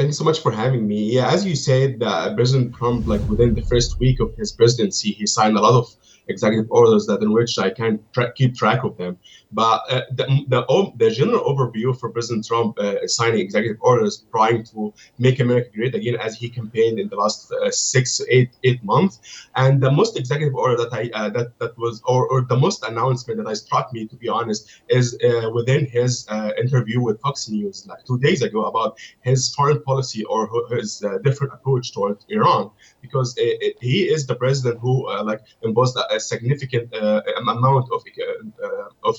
Thank you so much for having me. Yeah, as you said, President Trump, like within the first week of his presidency, he signed a lot of executive orders that in which I can't keep track of them. But the general overview for President Trump signing executive orders trying to make America great again, as he campaigned in the last 6 8 months. And the most executive order that I that was or the most announcement that I struck me, to be honest, is within his interview with Fox News like 2 days ago about his foreign policy or his different approach towards Iran, because he is the president who like imposed a significant amount of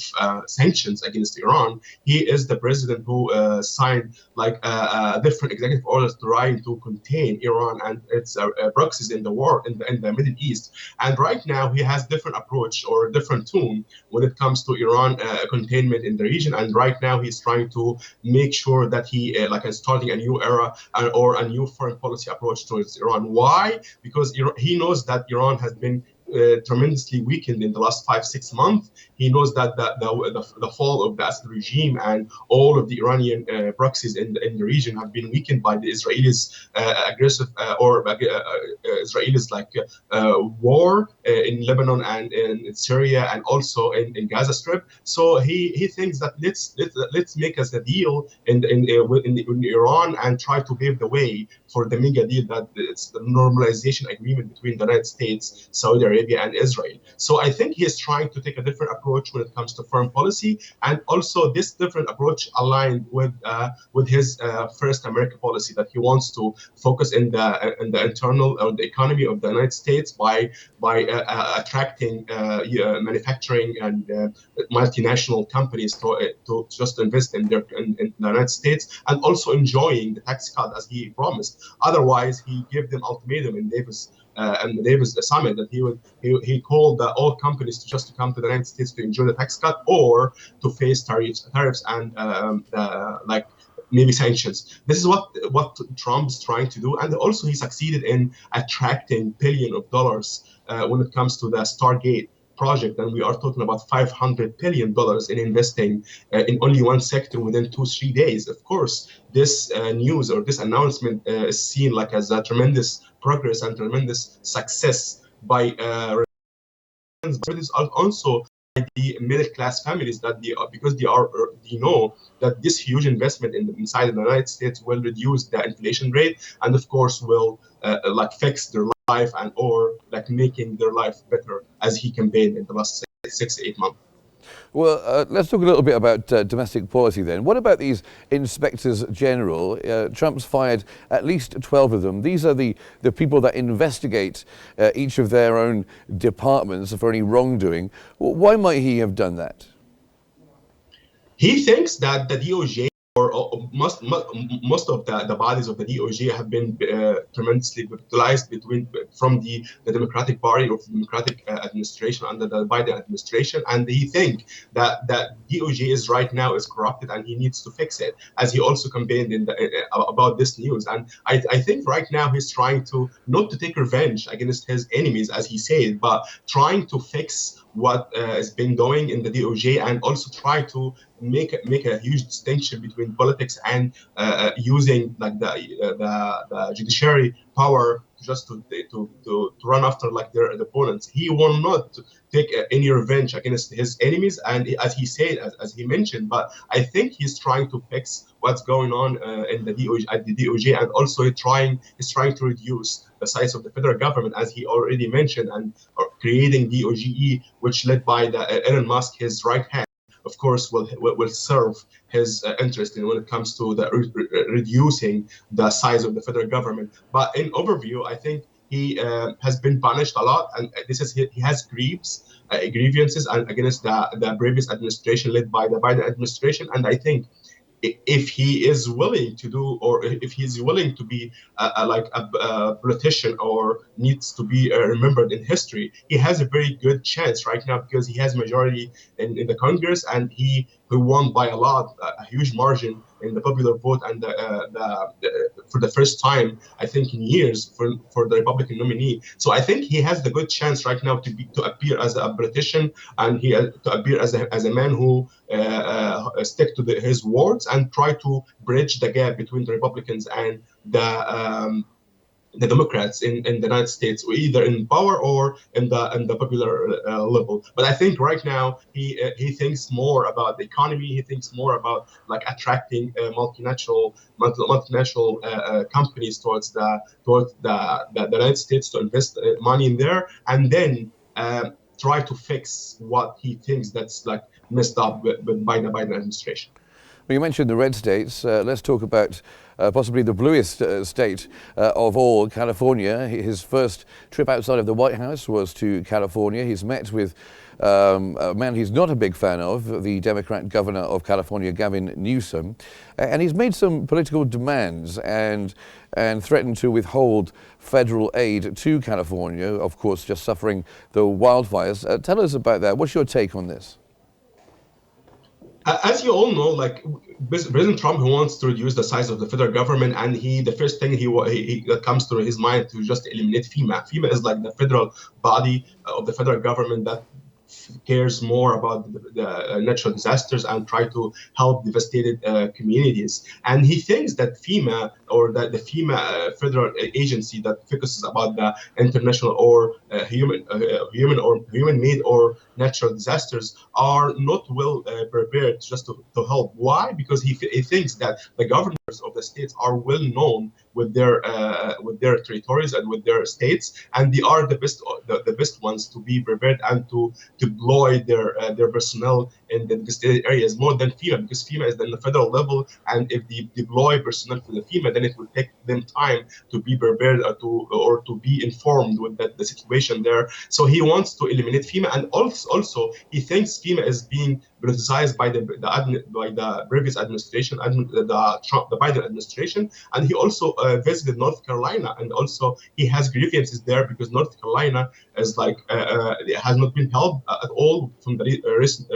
sanctions against Iran. He is the president who signed like different executive orders trying to contain Iran and its proxies in the war in the Middle East. And right now he has different approach or different tune when it comes to Iran containment in the region. And right now he's trying to make sure that he like is starting a new era or a new foreign policy approach towards Iran. Why? Because he knows that Iran has been tremendously weakened in the last 5 6 months. He knows that the fall of the Assad regime and all of the Iranian proxies in the region have been weakened by the Israelis' aggressive Israelis like war in Lebanon and in Syria and also in Gaza Strip. So he thinks that let's make us a deal in Iran and try to pave the way for the mega deal that it's the normalization agreement between the United States, Saudi Arabia, and Israel. So I think he is trying to take a different approach when it comes to foreign policy, and also this different approach aligned with his first America policy that he wants to focus in the internal or the economy of the United States by attracting manufacturing and multinational companies to just invest in the United States, and also enjoying the tax cut as he promised. Otherwise, he gave them ultimatum in Davis and the Davis summit that he called all companies to just to come to the United States to enjoy the tax cut or to face tariffs and like maybe sanctions. This is what Trump's trying to do, and also he succeeded in attracting billions of dollars when it comes to the Stargate project, and we are talking about $500 billion in investing in only one sector within 2 3 days. Of course, this news or this announcement is seen like as a tremendous progress and tremendous success by but it is also by the middle class families that because they know that this huge investment inside the United States will reduce the inflation rate and of course will like fix their life and or like making their life better as he campaigned in the last 6 8 months. Well, let's talk a little bit about domestic policy then. What about these inspectors general? Trump's fired at least 12 of them. These are the people that investigate each of their own departments for any wrongdoing. Why might he have done that? He thinks that the DOJ or most of the bodies of the DOJ have been tremendously utilized from the Democratic Party or the Democratic administration under the Biden administration, and he think that DOJ is right now is corrupted and he needs to fix it, as he also campaigned about this news. And I think right now he's trying to not to take revenge against his enemies, as he said, but trying to fix what has been going in the DOJ and also try to make a huge distinction between politics and using like the judiciary power just to run after like their opponents. He will not take any revenge against his enemies, and as he said, as he mentioned, but I think he's trying to fix what's going on in the DOJ at the DOJ, and also he's trying to reduce the size of the federal government, as he already mentioned, and creating DOGE, which led by Elon Musk, his right hand, of course, will serve his interest in when it comes to the reducing the size of the federal government. But in overview, I think he has been punished a lot, and he has grievances and against the previous administration led by the Biden administration, and I think if he is willing to do, or if he's willing to be like a politician or needs to be remembered in history, he has a very good chance right now because he has majority in the Congress, and he won by a huge margin in the popular vote and for the first time, I think, in years for the Republican nominee. So I think he has the good chance right now to appear as a politician, and to appear as a man who stick to his words and try to bridge the gap between the Republicans and the Democrats in the United States, either in power or in the popular level. But I think right now he thinks more about the economy. He thinks more about like attracting multinational companies towards the United States to invest money in there, and then try to fix what he thinks that's like messed up by the Biden administration. Well, you mentioned the red states. Let's talk about possibly the bluest state of all, California. His first trip outside of the White House was to California. He's met with a man he's not a big fan of, the Democrat governor of California, Gavin Newsom. And he's made some political demands and threatened to withhold federal aid to California, of course, just suffering the wildfires. Tell us about that. What's your take on this? As you all know, like President Trump, who wants to reduce the size of the federal government, and the first thing that comes to his mind to just eliminate FEMA. FEMA is like the federal body of the federal government that cares more about the natural disasters and try to help devastated communities. And he thinks that FEMA, or that the FEMA federal agency that focuses about the international or human-made or natural disasters, are not well prepared just to help. Why? Because he thinks that the governors of the states are well known with their territories and with their states, and they are the best ones to be prepared and to deploy their personnel in the devastated areas more than FEMA, because FEMA is in the federal level, and if they deploy personnel for the FEMA, then it will take them time to be prepared or to be informed with the situation there. So he wants to eliminate FEMA, and also he thinks FEMA is being politicized by the previous administration, the Biden administration, and he also visited North Carolina, and also he has grievances there because North Carolina is it has not been helped at all from the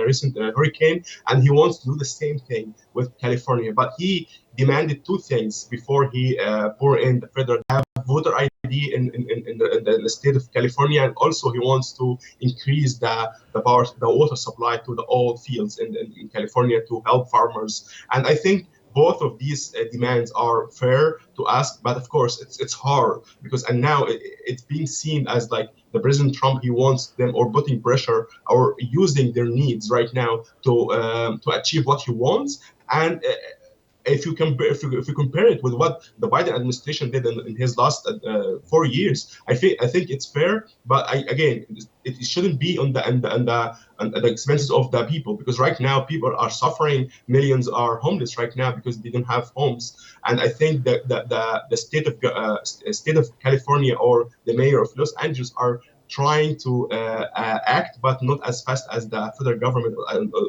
recent hurricane, and he wants to do the same thing with California. But he demanded two things before he poured in the federal voter ID in the state of California, and also he wants to increase the water supply to all fields in California to help farmers. And I think both of these demands are fair to ask, but of course it's hard because now it's being seen as like the President Trump, he wants them or putting pressure or using their needs right now to achieve what he wants. And if you compare it with what the Biden administration did in his last 4 years, I think it's fair. But again, it shouldn't be on the expenses of the people, because right now people are suffering. Millions are homeless right now because they don't have homes. And I think that the state of California or the mayor of Los Angeles are trying to act, but not as fast as the federal government,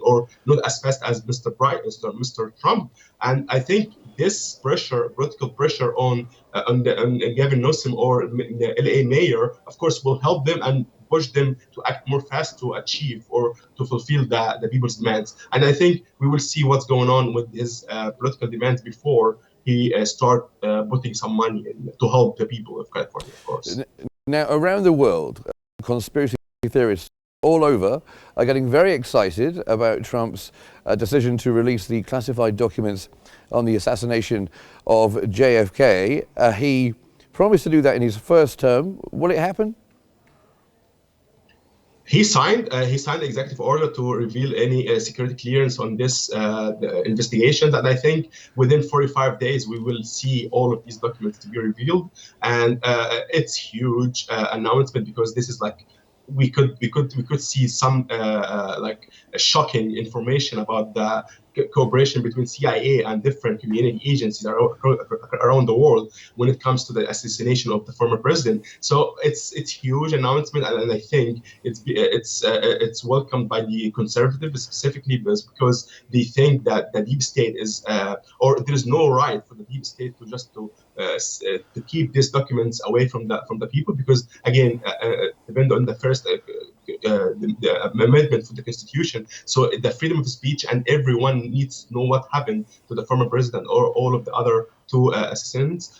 or not as fast as Mr. Trump. And I think this pressure, political pressure on Gavin Newsom or the LA mayor, of course, will help them and push them to act more fast to achieve or to fulfill the people's demands. And I think we will see what's going on with his political demands before he start putting some money in to help the people of California, of course. Now, around the world, conspiracy theorists all over are getting very excited about Trump's decision to release the classified documents on the assassination of JFK. He promised to do that in his first term. Will it happen? He signed the executive order to reveal any security clearance on this investigation, and I think within 45 days we will see all of these documents to be revealed. And it's huge announcement, because this is like we could see some like shocking information about the cooperation between CIA and different community agencies around the world when it comes to the assassination of the former president. So it's huge announcement, and I think it's welcomed by the conservatives specifically because they think that the deep state is or there is no right for the deep state to keep these documents away from the people, because again, depend on the first the amendment for the Constitution. So the freedom of speech, and everyone needs to know what happened to the former president or all of the other two assassins.